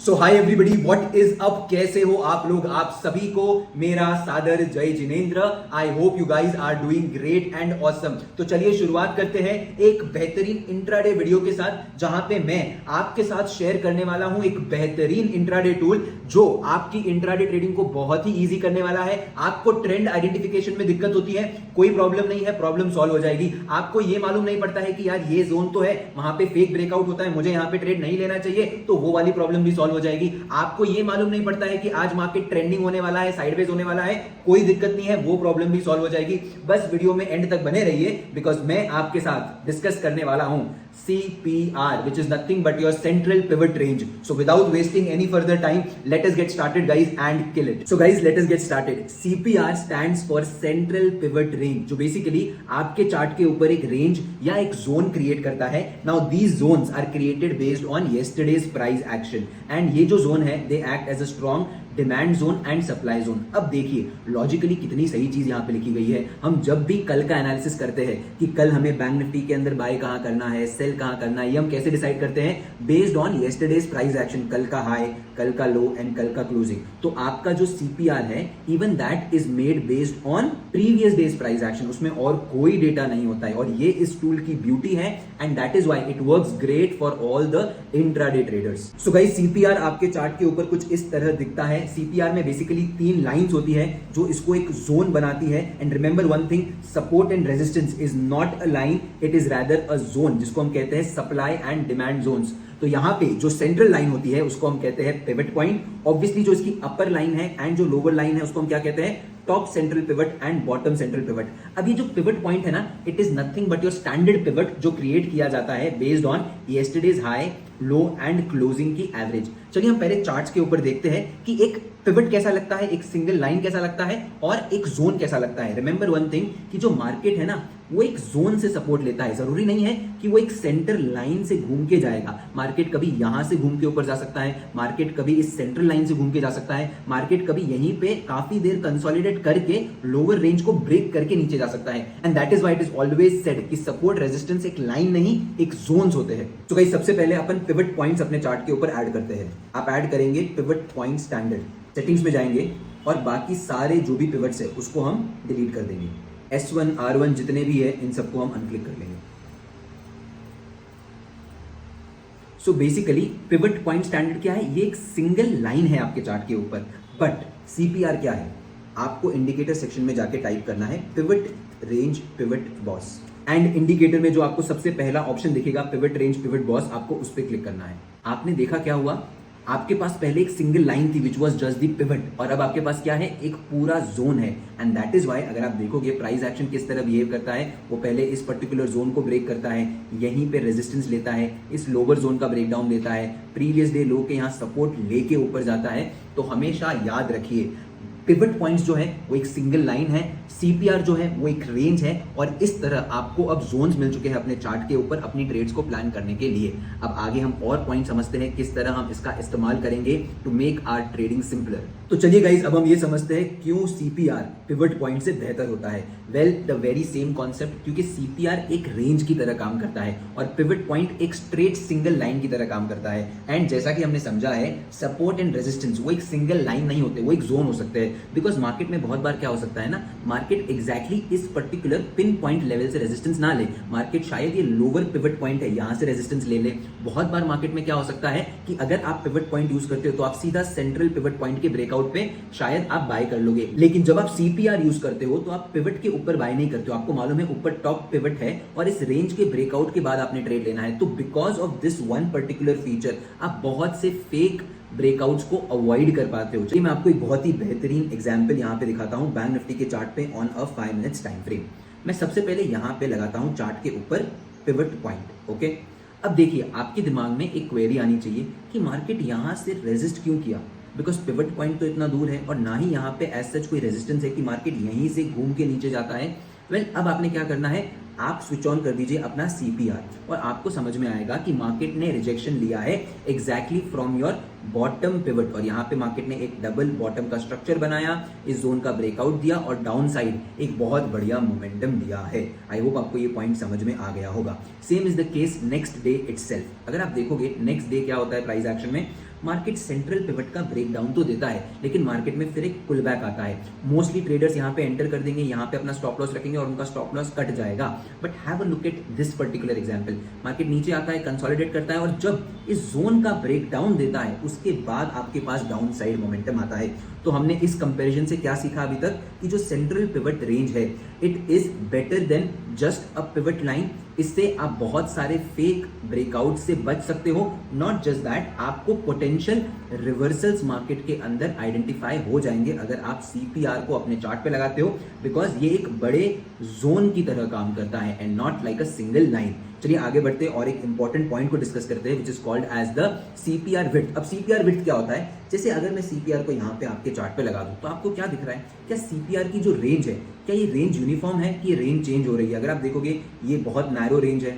So hi everybody, what is up. कैसे हो आप लोग? आप सभी को मेरा सादर जय Jinendra. I hope you guys are doing great and awesome. तो चलिए शुरुआत करते हैं एक बेहतरीन इंट्राडे वीडियो के साथ, जहां पे मैं आपके साथ शेयर करने वाला हूं एक बेहतरीन इंट्राडे टूल जो आपकी इंट्राडे ट्रेडिंग को बहुत ही इजी करने वाला है। आपको ट्रेंड आइडेंटिफिकेशन में दिक्कत होती है, कोई प्रॉब्लम नहीं है, प्रॉब्लम सॉल्व हो जाएगी। आपको ये मालूम नहीं पड़ता है कि यार ये जोन तो है, वहां पे फेक ब्रेकआउट होता है, मुझे यहां पे ट्रेड नहीं लेना चाहिए, तो वो वाली प्रॉब्लम भी सॉल्व हो जाएगी। आपको ये मालूम नहीं पड़ता है कि आज मार्केट ट्रेंडिंग होने वाला है, साइडवेज होने वाला है, कोई दिक्कत नहीं है, वो प्रॉब्लम भी सॉल्व हो जाएगी। बस वीडियो में एंड तक बने रहिए, बिकॉज मैं आपके साथ डिस्कस करने वाला हूं CPR, which is nothing but your central pivot range. So without wasting any further time, let us get started guys and kill it. So guys, let us get started. CPR stands for Central Pivot Range, जो basically आपके chart के ऊपर एक range या एक zone create करता है। Now these zones are created based on yesterday's price action, and ये जो जोन है they act as a strong demand zone and supply zone. अब देखिए लॉजिकली कितनी सही चीज यहां पे लिखी गई है। हम जब भी कल का एनालिसिस करते हैं कि कल हमें बैंक निफ्टी के अंदर बाय कहां करना है, सेल कहां करना है, ये हम कैसे डिसाइड करते हैं? Based on yesterday's price action, कल का हाई, कल का लो एंड कल का क्लोजिंग। तो आपका जो CPR है even that is made based on previous days price action, उसमें और कोई डेटा नहीं होता है। और ये इस टूल की ब्यूटी है and that is why it works great for all the intraday traders. So guys, CPR आपके चार्ट के ऊपर कुछ इस तरह दिखता है। CPR में बेसिकली 3 लाइंस होती है जो इसको एक जोन बनाती है। And remember one thing, support and resistance is not a line, it is rather a zone, जिसको हम कहते हैं सप्लाई एंड डिमांड जोन्स। तो यहां पे जो सेंट्रल लाइन होती है उसको हम कहते हैं पिवट पॉइंट। ऑब्वियसली जो इसकी अपर लाइन है एंड जो लोअर लाइन है उसको हम क्या कहते हैं? Top central pivot and bottom central pivot. अब ये जो पिवट पॉइंट है ना, it is nothing but your standard pivot जो क्रिएट किया जाता है based on yesterday's high, low and closing की एवरेज। चलिए हम पहले चार्ट्स के ऊपर देखते हैं कि एक पिवट कैसा लगता है, एक सिंगल लाइन कैसा लगता है और एक जोन कैसा लगता है। रिमेंबर वन थिंग कि जो मार्केट है ना वो एक जोन से सपोर्ट लेता है। जरूरी नहीं है कि वो एक सेंटर लाइन से घूम के जाएगा। मार्केट कभी यहां से घूम के ऊपर जा सकता है, मार्केट कभी इस सेंट्रल लाइन से घूम के जा सकता है, मार्केट कभी यहीं पे काफी देर कंसोलिडेट करके लोअर रेंज को ब्रेक करके नीचे जा सकता है। And that is why it is always said कि सपोर्ट रेजिस्टेंस एक लाइन नहीं, एक जोन्स होते हैं। तो गाइस, सबसे पहले अपन पिवट पॉइंट्स अपने चार्ट के ऊपर ऐड करते हैं। आप ऐड करेंगे पिवट पॉइंट स्टैंडर्ड, सेटिंग्स में जाएंगे और बाकी सारे जो भी पिवट्स है उसको हम डिलीट कर देंगे। S1 R1 जितने भी है इन सबको हम अनक्लिक कर लेंगे। So basically pivot point standard क्या है? ये एक सिंगल लाइन है आपके चार्ट के ऊपर। बट CPR क्या है? आपको इंडिकेटर सेक्शन में जाके टाइप करना है pivot range pivot boss, and indicator में जो आपको सबसे पहला ऑप्शन दिखेगा पिवट रेंज पिवट बॉस, आपको उस पर क्लिक करना है। आपने देखा क्या हुआ? आपके पास पहले एक सिंगल लाइन थी which was just the pivot, और अब आपके पास क्या है? एक पूरा जोन है। एंड दैट इज वाई अगर आप देखोगे प्राइस एक्शन किस तरह बिहेव करता है, वो पहले इस पर्टिकुलर जोन को ब्रेक करता है, यहीं पे रेजिस्टेंस लेता है, इस लोअर जोन का ब्रेकडाउन लेता है, प्रीवियस डे लो के यहाँ सपोर्ट लेके ऊपर जाता है। तो हमेशा याद रखिए पिवट पॉइंट्स जो है वो एक सिंगल लाइन है, CPR जो है वो एक रेंज है, और इस तरह आपको अब जोन्स मिल चुके हैं अपने चार्ट के ऊपर अपनी ट्रेड्स को प्लान करने के लिए। अब आगे हम और पॉइंट समझते हैं किस तरह हम इसका इस्तेमाल करेंगे to make our trading simpler. तो चलिए गाइस, अब हम ये समझते हैं क्यों CPR पिवट पॉइंट से बेहतर होता है। Well, the very same concept, क्योंकि CPR एक रेंज की तरह काम करता है और पिवट पॉइंट एक स्ट्रेट सिंगल लाइन की तरह काम करता है। एंड जैसा कि हमने समझा है, सपोर्ट एंड रेजिस्टेंस वो एक सिंगल लाइन नहीं होते, वो एक जोन हो सकते हैं। बिकॉज मार्केट में बहुत बार क्या हो सकता है ना, मार्केट एग्जैक्टली इस पर्टिकुलर पिन पॉइंट लेवल से रेजिस्टेंस ना ले, मार्केट शायद ये लोअर पिवट पॉइंट है यहां से रेजिस्टेंस ले ले। बहुत बार मार्केट में क्या हो सकता है कि अगर आप पिवट पॉइंट यूज करते हो तो आप सीधा सेंट्रल पिवट पॉइंट के ब्रेकआउट पे शायद आप बाय कर लोगे, लेकिन जब आप CPR यूज करते हो तो आप पिवट के ऊपर बाय नहीं करते हो। आपको मालूम है ऊपर टॉप पिवट है और इस रेंज के ब्रेकआउट के बाद आपने ट्रेड लेना है। तो because of this one particular feature आप बहुत से फेक ब्रेकआउट्स को अवॉइड कर पाते हो। चलिए मैं आपको एक बहुत ही बेहतरीन एग्जांपल यहां पे दिखाता हूं बैंक निफ्टी के चार्ट पे on a 5 minutes time frame. मैं सबसे पहले यहां पे लगाता हूं चार्ट के ऊपर पिवट पॉइंट। ओके, अब देखिए आपके दिमाग में एक क्वेरी आनी चाहिए कि मार्केट यहां से रेजिस्ट क्यों किया? बिकॉज पिवट पॉइंट तो इतना दूर है और ना ही यहाँ पे एज सच कोई रेजिस्टेंस है कि मार्केट यहीं से घूम के नीचे जाता है। वेल, अब आपने क्या करना है, आप स्विच ऑन कर दीजिए अपना CPR और आपको समझ में आएगा कि मार्केट ने रिजेक्शन लिया है exactly from your bottom pivot, और यहाँ पे मार्केट ने एक डबल बॉटम का स्ट्रक्चर बनाया, इस जोन का ब्रेकआउट दिया और डाउन साइड एक बहुत बढ़िया मोमेंटम दिया है। आई होप आपको ये पॉइंट समझ में आ गया होगा। Same is the case next day itself. अगर आप देखोगे नेक्स्ट डे क्या होता है प्राइस एक्शन में, मार्केट सेंट्रल पिवट का ब्रेकडाउन तो देता है, लेकिन मार्केट में फिर एक पुल बैक आता है। मोस्टली ट्रेडर्स यहाँ पे एंटर कर देंगे, यहाँ पे अपना स्टॉप लॉस रखेंगे और उनका स्टॉप लॉस कट जाएगा। But have a look at this particular example. Market नीचे आता है, कंसोलिडेट करता है, और जब इस जोन का ब्रेकडाउन देता है उसके बाद आपके पास डाउन साइड मोमेंटम आता है। तो हमने इस कंपैरिजन से क्या सीखा अभी तक कि जो सेंट्रल पिवट रेंज है it is better than just a pivot line. इससे आप बहुत सारे फेक ब्रेकआउट से बच सकते हो। नॉट जस्ट दैट, आपको पोटेंशियल रिवर्सल्स मार्केट के अंदर आइडेंटिफाई हो जाएंगे अगर आप सीपीआर को अपने चार्ट पे लगाते हो, बिकॉज ये एक बड़े जोन की तरह काम करता है and not like a single line. चलिए आगे बढ़ते हैं और एक इंपॉर्टेंट पॉइंट को डिस्कस करते हैं which is called as the CPR width. अब सीपीआर विड्थ क्या होता है? जैसे अगर मैं सीपीआर को यहाँ पे आपके चार्ट पे लगा दूं तो आपको क्या दिख रहा है? क्या सीपीआर की जो रेंज है, क्या ये रेंज यूनिफॉर्म है कि ये रेंज चेंज हो रही है? अगर आप देखोगे ये बहुत नैरो रेंज है,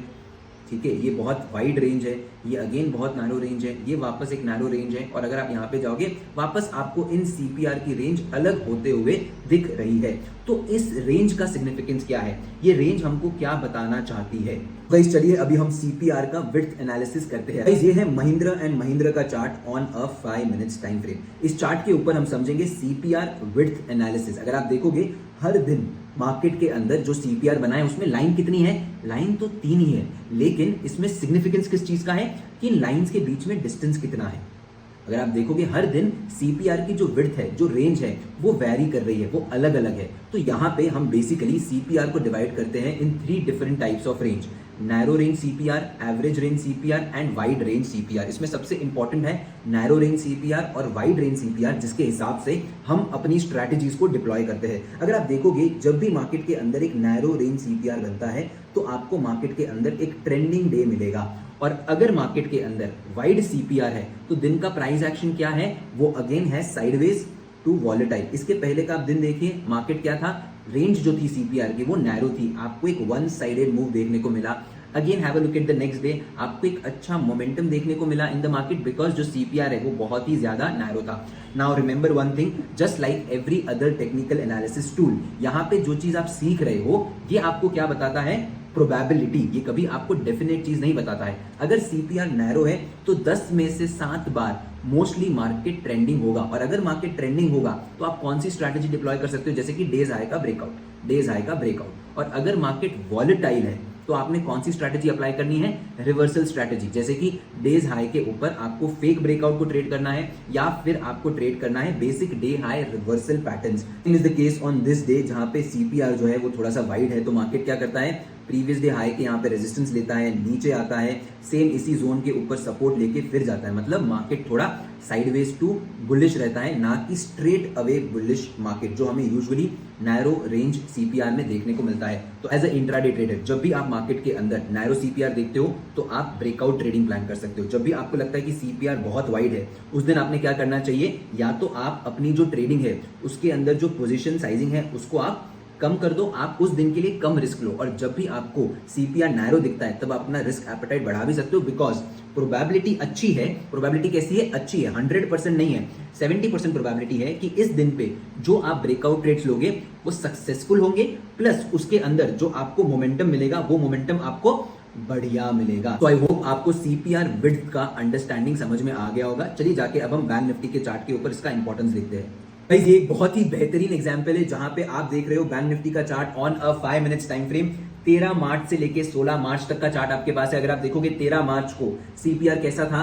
ठीक है, ये बहुत वाइड रेंज है, ये अगेन बहुत नैरो रेंज है, ये वापस एक नैरो रेंज है, और अगर आप यहाँ पे जाओगे वापस आपको इन सीपीआर की रेंज अलग होते हुए दिख रही है। तो इस रेंज का सिग्निफिकेंस क्या है? ये रेंज हमको क्या बताना चाहती है? गाइस चलिए अभी हम सीपीआर का विड्थ एनालिसिस करते हैं। गाइस ये है महिंद्रा एंड महिंद्रा का chart on a 5 minutes time frame. इस चार्ट के ऊपर हम समझेंगे सीपीआर विड्थ एनालिसिस। अगर आप देखोगे हर दिन मार्केट के अंदर जो सीपीआर बना है उसमें लाइन कितनी है? लाइन तो 3 ही है, लेकिन इसमें सिग्निफिकेंस किस चीज का है कि इन लाइंस के बीच में डिस्टेंस कितना है। अगर आप देखोगे हर दिन सीपीआर की जो विड्थ है, जो रेंज है, वो वैरी कर रही है, वो अलग अलग है। तो यहाँ पे हम बेसिकली सीपीआर को डिवाइड करते हैं इन 3 different types of range: narrow range CPR, average range CPR and wide range CPR. इसमें सबसे इंपॉर्टेंट है नैरो रेंज सीपीआर और वाइड रेंज सीपीआर, जिसके हिसाब से हम अपनी स्ट्रैटेजीज को डिप्लॉय करते हैं। अगर आप देखोगे जब भी मार्केट के अंदर एक नैरो रेंज सीपीआर बनता है तो आपको मार्केट के अंदर एक ट्रेंडिंग डे मिलेगा, और अगर मार्केट के अंदर वाइड सीपीआर है तो दिन का प्राइस एक्शन क्या है? वो अगेन है साइडवेज टू वॉलेटाइल। इसके पहले का आप दिन देखिए, मार्केट क्या था? रेंज जो थी सीपीआर की वो नैरो थी, आपको एक वन साइडेड मूव देखने को मिला। Again have a look at the next day, आपको एक अच्छा मोमेंटम देखने को मिला इन द मार्केट, बिकॉज जो सीपीआर है वो बहुत ही ज्यादा नैरो था। Now remember one thing, just like every other technical analysis tool, यहाँ पे जो चीज आप सीख रहे हो ये आपको क्या बताता है? प्रोबेबिलिटी। ये कभी आपको डेफिनेट चीज नहीं बताता है। अगर सीपीआर नैरो है तो 10 में से 7 बार मोस्टली मार्केट ट्रेंडिंग होगा, और अगर मार्केट ट्रेंडिंग होगा तो आप कौन सी स्ट्रैटेजी डिप्लॉय कर सकते हो? जैसे कि डेज हाई का ब्रेकआउट, डेज हाई का ब्रेकआउट। और अगर मार्केट वॉलेटाइल है तो आपने कौन सी स्ट्रैटेजी अप्लाई करनी है? Reversal strategy. जैसे कि डेज हाई के ऊपर आपको फेक ब्रेकआउट को ट्रेड करना है, या फिर आपको ट्रेड करना है basic day high reversal patterns. Is the case on this day, जहां पे सीपीआर जो है वो थोड़ा सा वाइड है, तो मार्केट क्या करता है? प्रीवियस डे हाई के यहाँ पे रेजिस्टेंस लेता है, नीचे आता है, सेम इसी जोन के ऊपर सपोर्ट लेके फिर जाता है। मतलब मार्केट थोड़ा साइडवेज टू बुलिश रहता है, ना कि स्ट्रेट अवे बुलिश मार्केट, जो हमें यूजुअली नैरो रेंज सीपीआर में देखने को मिलता है। तो एज अ इंट्राडे ट्रेडर जब भी आप मार्केट के अंदर नैरो सीपीआर देखते हो तो आप ब्रेकआउट ट्रेडिंग प्लान कर सकते हो। जब भी आपको लगता है कि सीपीआर बहुत वाइड है, उस दिन आपने क्या करना चाहिए? या तो आप अपनी जो ट्रेडिंग है उसके अंदर जो पोजीशन साइजिंग है उसको आप कम कर दो, आप उस दिन के लिए कम रिस्क लो, और जब भी आपको सीपीआर नैरो दिखता है तब आप अपना रिस्क एपेटाइट बढ़ा भी सकते हो, बिकॉज प्रोबेबिलिटी अच्छी है। प्रोबेबिलिटी कैसी है? अच्छी है, 100% नहीं है, 70% प्रोबेबिलिटी है कि इस दिन पे जो आप ब्रेकआउट ट्रेड्स लोगे वो सक्सेसफुल होंगे, प्लस उसके अंदर जो आपको मोमेंटम मिलेगा वो मोमेंटम आपको बढ़िया मिलेगा। तो आई होप आपको सीपीआर विड्थ का अंडरस्टैंडिंग समझ में आ गया होगा। चलिए जाके अब हम बैंक निफ्टी के चार्ट के ऊपर इसका इंपॉर्टेंस देखते हैं। गाइस ये एक बहुत ही बेहतरीन एग्जांपल है जहां पे आप देख रहे हो बैंक निफ्टी का chart on a 5 minutes time frame. 13 मार्च से लेके 16 मार्च तक का चार्ट आपके पास है। अगर आप देखोगे 13 मार्च को सीपीआर कैसा था?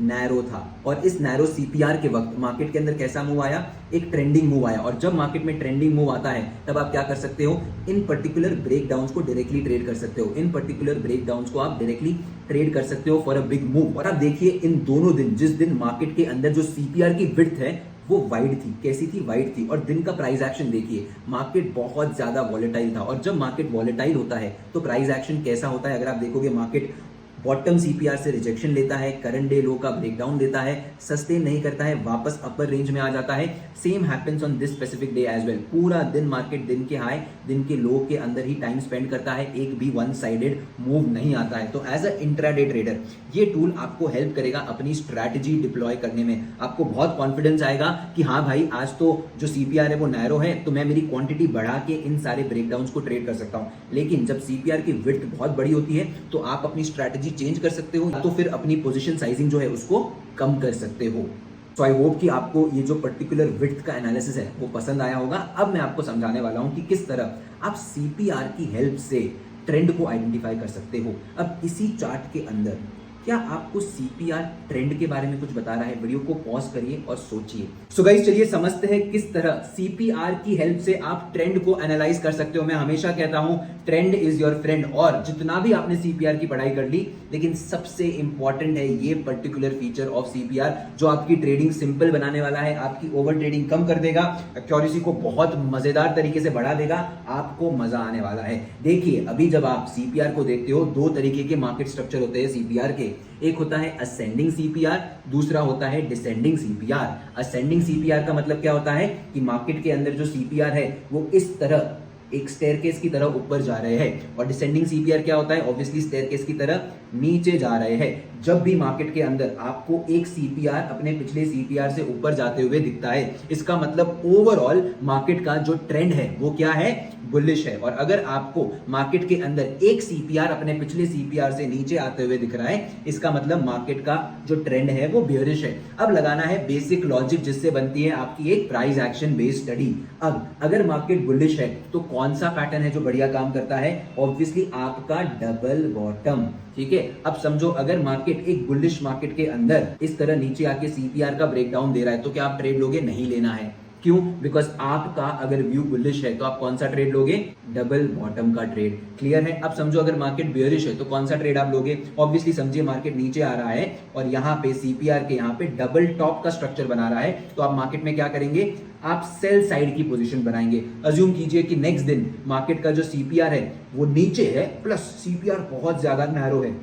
नैरो था, और इस नैरो सीपीआर के वक्त मार्केट के अंदर कैसा मूव आया? एक ट्रेंडिंग मूव आया। और जब मार्केट में ट्रेंडिंग मूव आता है तब आप क्या कर सकते हो? इन पर्टिकुलर ब्रेकडाउन्स को डायरेक्टली ट्रेड कर सकते हो। इन पर्टिकुलर ब्रेकडाउन्स को आप डायरेक्टली ट्रेड कर सकते हो फॉर अ बिग मूव। और आप देखिए इन दोनों दिन, जिस दिन मार्केट के अंदर जो सीपीआर की विड्थ है वो वाइड थी। कैसी थी? वाइड थी। और दिन का प्राइस एक्शन देखिए, मार्केट बहुत ज्यादा वॉलेटाइल था, और जब मार्केट वॉलेटाइल होता है तो प्राइस एक्शन कैसा होता है? अगर आप देखोगे मार्केट बॉटम सीपीआर से रिजेक्शन लेता है, करंट डे लो का ब्रेकडाउन देता है, सस्टेन नहीं करता है, वापस अपर रेंज में आ जाता है। Same happens on this specific day as well. पूरा दिन मार्केट दिन के हाई, दिन के लो के अंदर ही टाइम स्पेंड करता है, एक भी वन साइडेड मूव नहीं आता है। तो एज अ इंट्राडे ट्रेडर ये टूल आपको हेल्प करेगा अपनी स्ट्रैटेजी डिप्लॉय करने में। आपको बहुत कॉन्फिडेंस आएगा कि हाँ भाई, आज तो जो सीपीआर है वो नैरो है, तो मैं मेरी क्वांटिटी बढ़ा के इन सारे ब्रेकडाउन्स को ट्रेड कर सकता हूं। लेकिन जब सीपीआर की विड्थ बहुत बड़ी होती है तो आप अपनी स्ट्रैटेजी चेंज कर सकते हो, तो फिर अपनी पोजीशन साइजिंग जो है उसको कम कर सकते हो। सो आई होप कि आपको ये जो पर्टिकुलर विड्थ का एनालिसिस है वो पसंद आया होगा। अब मैं आपको समझाने वाला हूं कि किस तरह आप सीपीआर की हेल्प से ट्रेंड को आइडेंटिफाई कर सकते हो। अब इसी चार्ट के अंदर क्या आपको सीपीआर ट्रेंड के बारे में कुछ बता रहा है? वीडियो को पॉज करिए और सोचिए। सो गाइस चलिए समझते हैं किस तरह सीपीआर की हेल्प से आप ट्रेंड को एनालाइज कर सकते हो। मैं हमेशा कहता हूं ट्रेंड इज योर फ्रेंड। और जितना भी आपने सीपीआर की पढ़ाई कर ली, लेकिन सबसे इंपॉर्टेंट है ये पर्टिकुलर फीचर ऑफ सीपीआर जो आपकी ट्रेडिंग सिंपल बनाने वाला है, आपकी ओवर ट्रेडिंग कम कर देगा, एक्यूरेसी को बहुत मजेदार तरीके से बढ़ा देगा, आपको मजा आने वाला है। देखिए अभी जब आप सीपीआर को देखते हो, दो तरीके के मार्केट स्ट्रक्चर होते हैं सीपीआर के। एक होता है असेंडिंग सीपीआर, दूसरा होता है डिसेंडिंग सीपीआर। असेंडिंग सीपीआर का मतलब क्या होता है कि मार्केट के अंदर जो सीपीआर है वो इस तरह एक स्टेयरकेस की तरह ऊपर जा रहे हैं, और डिसेंडिंग सीपीआर क्या होता है? ऑब्वियसली स्टेयरकेस की तरह नीचे जा रहे हैं। जब भी मार्केट के अंदर आपको एक सीपीआर अपने पिछले सीपीआर से ऊपर जाते हुए दिखता है, इसका मतलब ओवरऑल मार्केट का जो ट्रेंड है वो क्या है? बुलिश है। और अगर आपको मार्केट के अंदर एक सीपीआर अपने पिछले सीपीआर से नीचे आते हुए दिख रहा है, इसका मतलब मार्केट का जो ट्रेंड है वो बेयरिश है। अब लगाना है बेसिक लॉजिक जिससे बनती है आपकी एक प्राइस एक्शन बेस्ड स्टडी। अब अगर मार्केट बुलिश है तो कौन सा पैटर्न है जो बढ़िया काम करता है? ऑब्वियसली आपका डबल बॉटम। ठीक है, अब समझो अगर मार्केट एक बुलिश मार्केट के अंदर इस तरह नीचे आके सीपीआर का ब्रेकडाउन दे रहा है तो क्या आप ट्रेड लोगे? नहीं लेना है। क्यों? बिकॉज आपका अगर व्यू बुलिश है तो आप कौन सा ट्रेड लोगे? डबल बॉटम का ट्रेड। क्लियर है? अब समझो अगर मार्केट बेयरिश है तो कौन सा ट्रेड आप लोगे? ऑब्वियसली समझिए मार्केट नीचे आ रहा है और यहाँ पे सीपीआर के यहाँ पे डबल टॉप का स्ट्रक्चर बना रहा है, तो आप मार्केट में क्या करेंगे? आप सेल साइड की पोजीशन बनाएंगे। अज्यूम कीजिए कि नेक्स्ट दिन मार्केट का जो सीपीआर है वो नीचे है, प्लस सीपीआर बहुत ज्यादा नैरो है।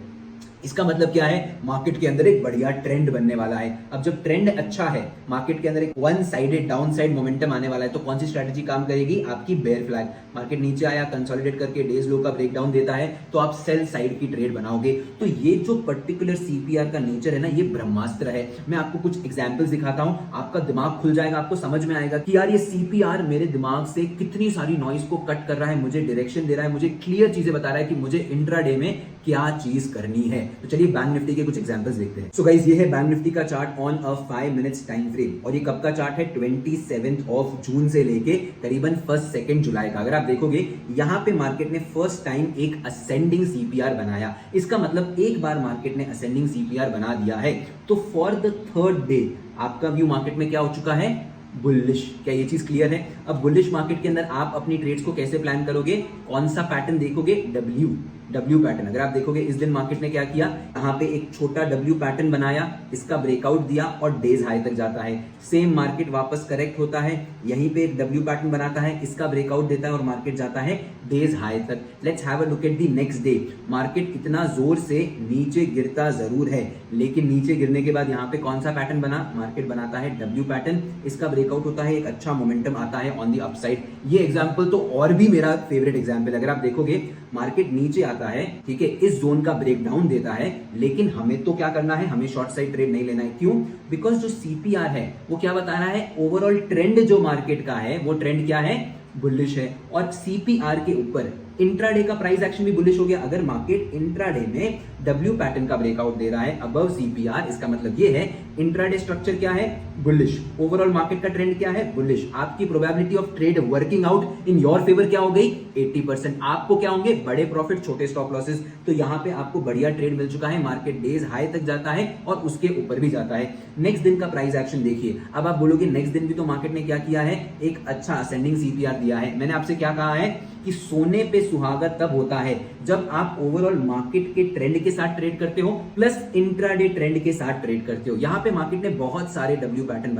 इसका मतलब क्या है? मार्केट के अंदर एक बढ़िया ट्रेंड बनने वाला है। अब जब ट्रेंड अच्छा है, मार्केट के अंदर एक one sided down side momentum आने वाला है, तो कौन सी स्ट्रेटजी काम करेगी? आपकी बेयर फ्लैग। मार्केट नीचे आया, कंसोलिडेट करके डेज लो का ब्रेकडाउन देता है, तो आप सेल साइड की ट्रेड बनाओगे। तो ये जो पर्टिकुलर सीपीआर का नेचर है ना, ये ब्रह्मास्त्र है। मैं आपको कुछ एग्जांपल्स दिखाता हूं, आपका दिमाग खुल जाएगा, आपको समझ में आएगा कि यार ये सीपीआर मेरे दिमाग से कितनी सारी नॉइज को कट कर रहा है, मुझे डायरेक्शन दे रहा है, मुझे क्लियर चीजें बता रहा है कि मुझे इंट्राडे में क्या चीज करनी है। तो चलिए बैंक निफ्टी के कुछ एग्जांपल्स देखते हैं। सो गाइस ये है बैंक निफ्टी का chart on a 5 minutes time frame, और ये कब का चार्ट है? 27 ऑफ जून से लेके करीबन 1 जुलाई का। अगर आप देखोगे यहां पे मार्केट ने फर्स्ट टाइम एक असेंडिंग सीपीआर बनाया। इसका मतलब एक बार मार्केट ने असेंडिंग सीपीआर बना दिया है तो फॉर द थर्ड डे आपका व्यू मार्केट में क्या हो चुका है? बुलिश। क्या ये चीज क्लियर है? अब बुलिश मार्केट के अंदर आप अपनी ट्रेड्स को कैसे प्लान करोगे? कौन सा पैटर्न देखोगे? W pattern. अगर आप देखोगे इस दिन मार्केट ने क्या किया, यहाँ पे एक छोटा डब्ल्यू पैटर्न बनाया, इसका ब्रेकआउट दिया और डेज हाई तक जाता है। सेम मार्केट वापस करेक्ट होता है, यहीं पे एक डब्ल्यू पैटर्न बनाता है, इसका ब्रेकआउट देता है और मार्केट जाता है डेज हाई तक। Let's have a look at the next day. Market इतना जोर से नीचे गिरता जरूर है, लेकिन नीचे गिरने के बाद यहाँ पे कौन सा पैटर्न बना? मार्केट बनाता है डब्ल्यू पैटर्न, इसका ब्रेकआउट होता है, एक अच्छा मोमेंटम आता है ऑन द अपसाइड। ये एग्जांपल तो और भी मेरा फेवरेट एग्जांपल। अगर आप देखोगे मार्केट नीचे आता है, ठीक है, इस जोन का ब्रेकडाउन देता है, लेकिन हमें तो क्या करना है? हमें शॉर्ट साइड ट्रेड नहीं लेना है। क्यों? बिकॉज जो सीपीआर है वो क्या बता रहा है? ओवरऑल ट्रेंड जो मार्केट का है वो ट्रेंड क्या है? बुलिश है। और सीपीआर के ऊपर इंट्राडे का प्राइस एक्शन भी बुलिश हो गया। अगर मार्केट इंट्राडे में डब्ल्यू पैटर्न का ब्रेकआउट दे रहा है अबव सीपीआर, इसका मतलब ये है इंट्राडे स्ट्रक्चर क्या है? बुलिश। ओवरऑल मार्केट का ट्रेंड क्या है? बुलिश। आपकी probability of trade working out in your favour क्या हो गई? 80%। आपको क्या होंगे? बड़े प्रॉफिट, छोटे स्टॉप लॉसेस। तो यहां पे आपको बढ़िया ट्रेड मिल चुका है, मार्केट डेज हाई तक जाता है और उसके ऊपर भी जाता है। नेक्स्ट दिन का प्राइस एक्शन देखिए। अब आप बोलोगे नेक्स्ट दिन भी तो मार्केट ने क्या किया है? एक अच्छा असेंडिंग सीपीआर दिया है। मैंने आपसे क्या कहा है कि सोने पे सुहागा तब होता है जब आप ओवरऑल मार्केट के ट्रेंड के साथ ट्रेड करते हो प्लस इंट्राडे ट्रेंड के साथ ट्रेड करते हो। यहां पे मार्केट ने बहुत सारे डब्ल्यू पैटर्न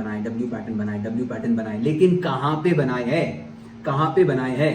बनाए, लेकिन कहां पे बनाए हैं? कहां पे बनाए हैं?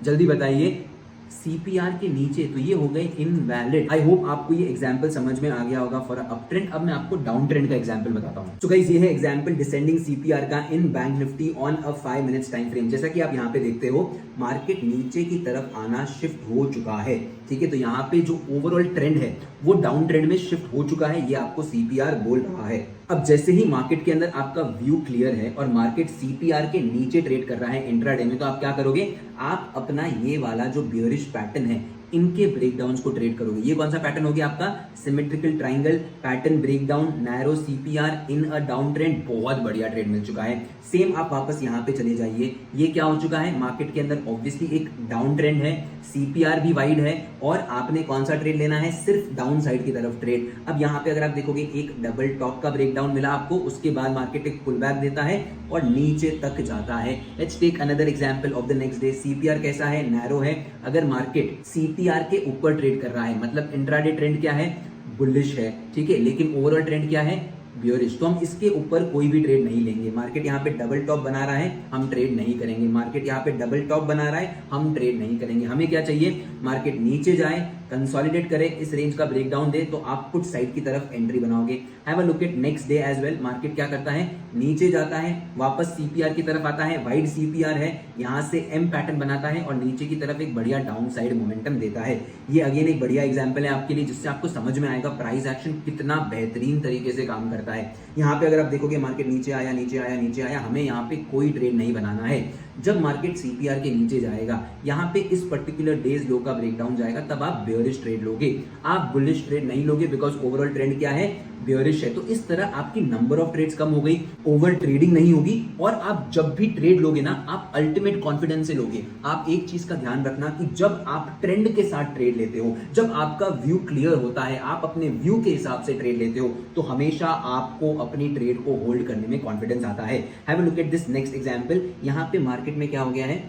जल्दी बताइए। सीपीआर के नीचे। तो ये हो गए इनवैलिड। आई होप आपको ये एग्जांपल समझ में आ गया होगा फॉर अप ट्रेंड। अब मैं आपको डाउन ट्रेंड का एग्जांपल बताता हूं। तो गाइस ये है एग्जांपल डिसेंडिंग सीपीआर का in bank Nifty on a 5 minutes time frame. जैसा कि आप यहां पे देखते हो मार्केट नीचे की तरफ आना शिफ्ट हो चुका है, ठीक है। तो यहाँ पे जो ओवरऑल ट्रेंड है वो डाउन ट्रेंड में शिफ्ट हो चुका है, ये आपको सीपीआर बोल रहा है। अब जैसे ही मार्केट के अंदर आपका व्यू क्लियर है और मार्केट सीपीआर के नीचे ट्रेड कर रहा है इंट्राडे में, तो आप क्या करोगे? आप अपना ये वाला जो बियरिश पैटर्न है इनके ब्रेकडाउन को ट्रेड करोगे। ये कौन सा पैटर्न हो गया आपका? Symmetrical triangle pattern breakdown, narrow CPR in a down trend. बहुत बढ़िया ट्रेड मिल चुका है। सेम आप वापस यहाँ पे चले जाइए, ये क्या हो चुका है? मार्केट के अंदर ऑब्वियसली एक डाउन ट्रेंड है, सीपीआर भी वाइड है और आपने कौन सा ट्रेड लेना है? सिर्फ डाउन साइड की तरफ ट्रेड। अब यहाँ पे अगर आप देखोगे एक डबल टॉप का ब्रेकडाउन मिला आपको, उसके बाद मार्केट एक पुल बैक देता है और नीचे तक जाता है। Let's take another example of the next day. CPR कैसा है? नैरो है। अगर मार्केट सीपीआर के ऊपर ट्रेड कर रहा है, मतलब इंट्राडे ट्रेंड क्या है? बुलिश है, ठीक है, लेकिन ओवरऑल ट्रेंड क्या है? बियरिश। तो हम इसके ऊपर कोई भी ट्रेड नहीं लेंगे। मार्केट यहाँ पे डबल टॉप बना रहा है, हम ट्रेड नहीं करेंगे। मार्केट यहाँ पे डबल टॉप बना रहा है, हम ट्रेड नहीं करेंगे। हमें क्या चाहिए? मार्केट नीचे जाए, कंसोलिडेट करे, इस रेंज का ब्रेकडाउन दे, तो आप पुट साइड की तरफ एंट्री बनाओगे। Have a look at next day as well. Market क्या करता है? नीचे जाता है, वापस सीपीआर की तरफ आता है, वाइड सीपीआर है, यहां से एम पैटर्न बनाता है और नीचे की तरफ एक बढ़िया डाउन साइड मोमेंटम देता है। ये अगेन एक बढ़िया एग्जांपल है आपके लिए, जिससे आपको समझ में आएगा प्राइस एक्शन कितना बेहतरीन तरीके से काम करता है। यहाँ पे अगर आप देखोगे मार्केट नीचे आया, नीचे आया, नीचे आया, हमें यहाँ पे कोई ट्रेड नहीं बनाना है। जब मार्केट सीपीआर के नीचे जाएगा, यहाँ पे इस पर्टिकुलर डेज लो का ब्रेकडाउन जाएगा, तब आप बेयरिश ट्रेड लोगे, आप बुलिश ट्रेड नहीं लोगे, बिकॉज ओवरऑल ट्रेंड क्या है? बेयरिश है। तो इस तरह आपकी नंबर ऑफ ट्रेड्स कम हो गई, ओवर ट्रेडिंग नहीं होगी, और आप जब भी ट्रेड लोगे ना, आप अल्टीमेट कॉन्फिडेंस से लोगे। आप एक चीज का ध्यान रखना कि जब आप ट्रेंड के साथ ट्रेड लेते हो, जब आपका व्यू क्लियर होता है, आप अपने व्यू के हिसाब से ट्रेड लेते हो, तो हमेशा आपको अपनी ट्रेड को होल्ड करने में कॉन्फिडेंस आता है। Have a look at this next example. यहाँ पे मार्केट में क्या हो गया है?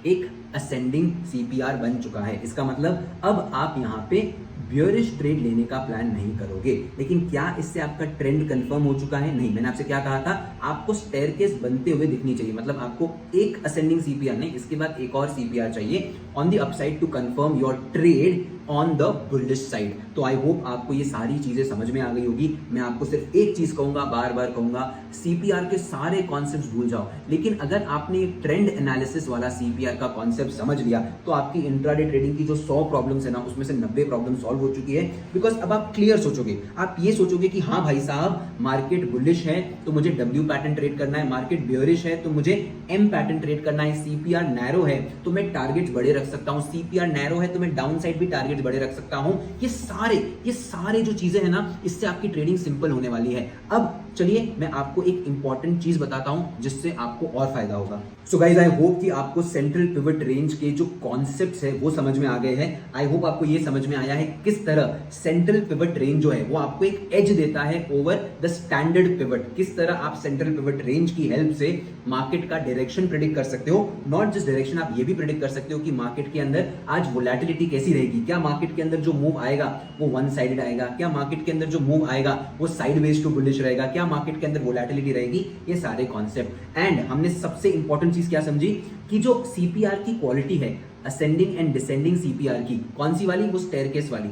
एक असेंडिंग सीपीआर बन चुका है। इसका मतलब अब आप यहाँ पे बियरिश ट्रेड लेने का प्लान नहीं करोगे। लेकिन क्या इससे आपका ट्रेंड कंफर्म हो चुका है? नहीं। मैंने आपसे क्या कहा था? आपको स्टेयरकेस बनते हुए दिखनी चाहिए, मतलब आपको एक असेंडिंग सीपीआर नहीं, इसके बाद एक और सीपीआर चाहिए on the upside to confirm your trade on the bullish side. तो आई होप आपको ये सारी चीजें समझ में आ गई होगी। मैं आपको सिर्फ एक चीज कहूंगा, बार बार कहूंगा, सीपीआर के सारे कॉन्सेप्ट्स भूल जाओ, लेकिन अगर आपने ट्रेंड एनालिसिस वाला सीपीआर का कॉन्सेप्ट समझ लिया, तो आपकी इंट्राडे ट्रेडिंग की जो 100 प्रॉब्लम्स है ना, उसमें से 90 प्रॉब्लम सॉल्व हो चुकी है। बिकॉज अब आप क्लियर सोचोगे, आप ये सोचोगे कि हाँ भाई साहब, मार्केट बुलिश है तो मुझे डब्ल्यू पैटर्न ट्रेड करना है, मार्केट बियरिश है तो मुझे एम पैटर्न ट्रेड करना है, सीपीआर नैरो है तो मैं टारगेट्स बड़े रख सकता हूं, सीपीआर नैरो है तो मैं डाउन साइड भी टारगेट बड़े रख सकता हूं। ये सारे जो चीजें हैं ना, इससे आपकी ट्रेडिंग सिंपल होने वाली है। अब चलिए मैं आपको एक इंपॉर्टेंट चीज बताता हूं जिससे आपको और फायदा होगा। सो गाइज, आई होप कि आपको सेंट्रल पिवट रेंज के जो कॉन्सेप्ट्स है वो समझ में आ गए हैं। आई होप आपको ये समझ में आया है किस तरह सेंट्रल पिवट रेंज जो है वो आपको एक एज देता है ओवर द स्टैंडर्ड पिवट। किस तरह आप सेंट्रल पिवट रेंज की हेल्प से मार्केट का डायरेक्शन प्रेडिक्ट कर सकते हो। नॉट जस्ट डायरेक्शन, आप ये भी प्रेडिक्ट कर सकते हो कि मार्केट के अंदर आज वोलेटिलिटी कैसी रहेगी। क्या मार्केट के अंदर जो मूव आएगा वो वन साइडेड आएगा? क्या मार्केट के अंदर जो मूव आएगा वो साइडवेज टू बुलिश रहेगा? क्या मार्केट के अंदर वोलेटिलिटी रहेगी? ये सारे कॉन्सेप्ट। एंड हमने सबसे इंपॉर्टेंट चीज क्या समझी कि जो सीपीआर की क्वालिटी है, असेंडिंग एंड डिसेंडिंग सीपीआर की, कौन सी वाली? वो स्टेयरकेस वाली,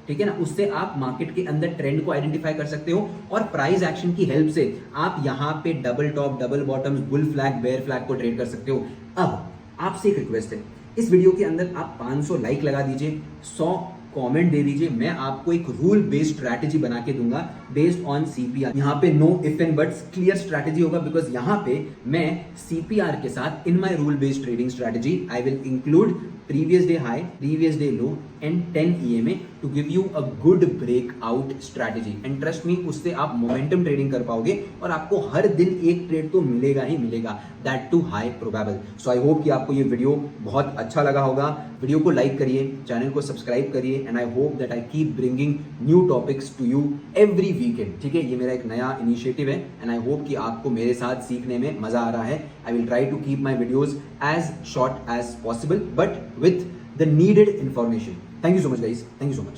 ठीक है ना। उससे आप मार्केट के अंदर ट्रेंड को आइडेंटिफाई कर सकते हो और प्राइस एक्शन की हेल्प से आप यहां पे double top, double bottoms, bull flag, bear flag को ट्रेड कर सकते हो। अब आपसे एक रिक्वेस्ट है, इस वीडियो के अंदर आप 500 लाइक लगा दीजिए, 100 कमेंट दे दीजिए। मैं आपको एक रूल बेस्ड स्ट्रैटेजी बना के दूंगा बेस्ड ऑन सीपीआर। यहाँ पे no if and buts, clear strategy होगा, बिकॉज यहाँ पे मैं सीपीआर के साथ in my rule based trading strategy I will include previous day high, previous day low and 10 EMA to give you a good breakout strategy. And trust me, उससे आप momentum trading कर पाओगे और आपको हर दिन एक ट्रेड तो मिलेगा ही मिलेगा, that too high probable. So I hope कि आपको ये वीडियो बहुत अच्छा लगा होगा। वीडियो को लाइक करिए, चैनल को सब्सक्राइब करिए, and I hope that I keep bringing new topics to you every weekend. ठीक है, ये मेरा एक नया इनिशिएटिव है एंड आई होप कि आपको मेरे साथ सीखने में मजा आ रहा है। I will try to keep my videos as short as possible, but with the needed information. Thank you so much guys. Thank you so much.